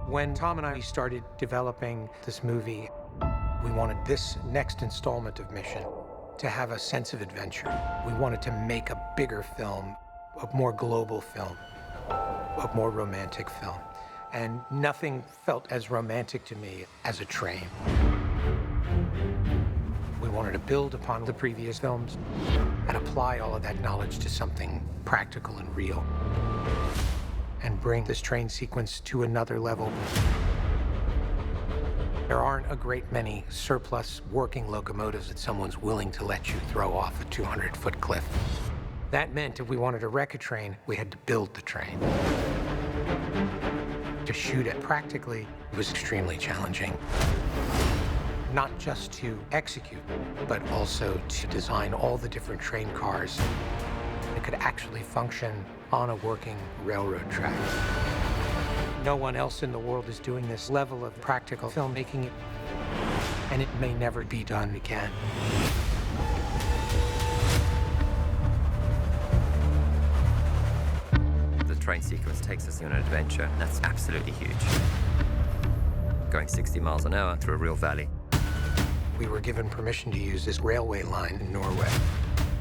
When Tom and I started developing this movie, we wanted this next installment of Mission to have a sense of adventure. We wanted to make a bigger film, a more global film, a more romantic film. And nothing felt as romantic to me as a train. We wanted to build upon the previous films and apply all of that knowledge to something practical and real, and bring this train sequence to another level. There aren't a great many surplus working locomotives that someone's willing to let you throw off a 200-foot cliff. That meant if we wanted to wreck a train, we had to build the train. To shoot it practically was extremely challenging. Not just to execute, but also to design all the different train cars that could actually function on a working railroad track. No one else in the world is doing this level of practical filmmaking, and it may never be done again. The train sequence takes us on an adventure that's absolutely huge. Going 60 miles an hour through a real valley. We were given permission to use this railway line in Norway.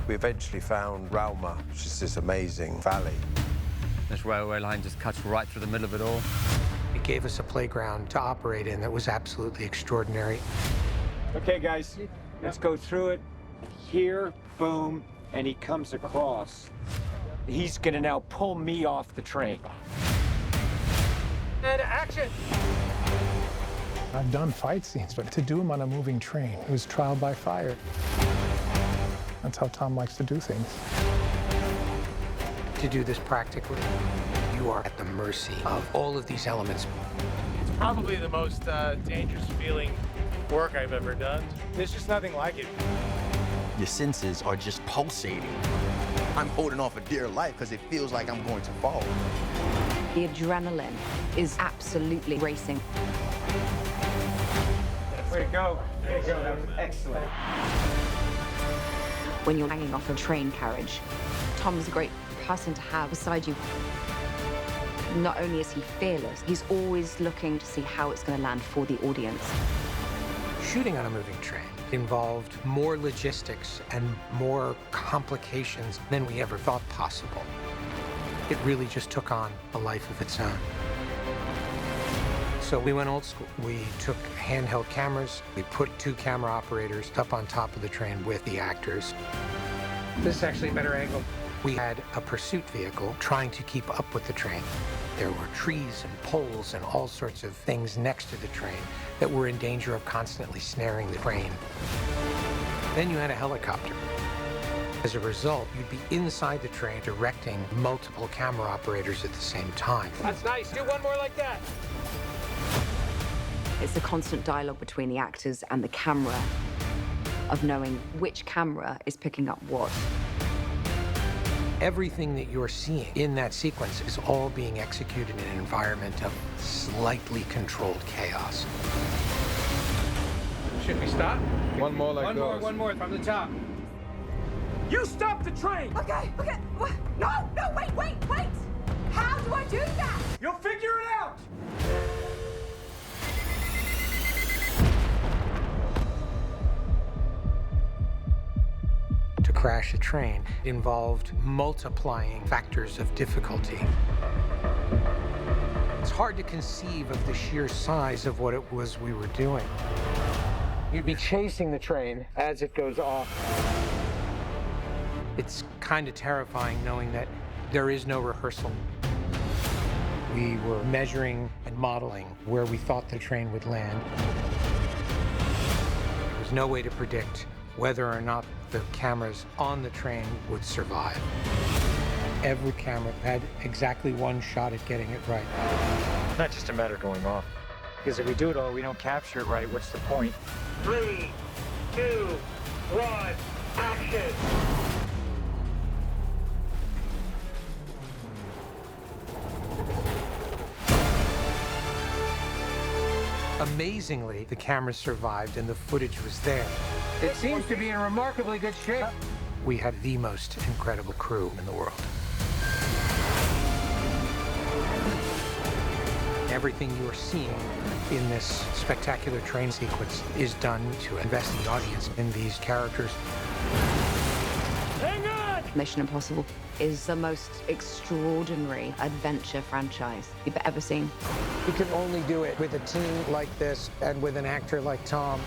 We eventually found Rauma, which is this amazing valley. This railway line just cuts right through the middle of it all. It gave us a playground to operate in that was absolutely extraordinary. Okay, guys, let's go through it. Here, boom, and he comes across. He's gonna now pull me off the train. And action! I've done fight scenes, but to do them on a moving train, it was trial by fire. That's how Tom likes to do things. To do this practically, you are at the mercy of all of these elements. It's probably the most dangerous feeling work I've ever done. There's just nothing like it. Your senses are just pulsating. I'm holding on for dear life because it feels like I'm going to fall. The adrenaline is absolutely racing. Way to go. Way to go. That was excellent. When you're hanging off a train carriage, Tom's a great person to have beside you. Not only is he fearless, he's always looking to see how it's going to land for the audience. Shooting on a moving train involved more logistics and more complications than we ever thought possible. It really just took on a life of its own. So we went old school. We took handheld cameras. We put 2 camera operators up on top of the train with the actors. This is actually a better angle. We had a pursuit vehicle trying to keep up with the train. There were trees and poles and all sorts of things next to the train that were in danger of constantly snaring the train. Then you had a helicopter. As a result, you'd be inside the train directing multiple camera operators at the same time. That's nice. Do one more like that. It's a constant dialogue between the actors and the camera of knowing which camera is picking up what. Everything that you're seeing in that sequence is all being executed in an environment of slightly controlled chaos. Should we stop? One more like One more from the top. You stop the train! Okay. What? No, wait. How do I do that? You'll figure it out! To crash a train involved multiplying factors of difficulty. It's hard to conceive of the sheer size of what it was we were doing. You'd be chasing the train as it goes off. It's kind of terrifying knowing that there is no rehearsal. We were measuring and modeling where we thought the train would land. There was no way to predict whether or not the cameras on the train would survive. Every camera had exactly one shot at getting it right. It's not just a matter of going off. Because if we do it all, we don't capture it right, what's the point? 3, 2, 1, action! Amazingly, the cameras survived and the footage was there. It seems to be in remarkably good shape. We had the most incredible crew in the world. Everything you're seeing in this spectacular train sequence is done to invest the audience in these characters. Hang on! Mission Impossible is the most extraordinary adventure franchise you've ever seen. You can only do it with a team like this and with an actor like Tom.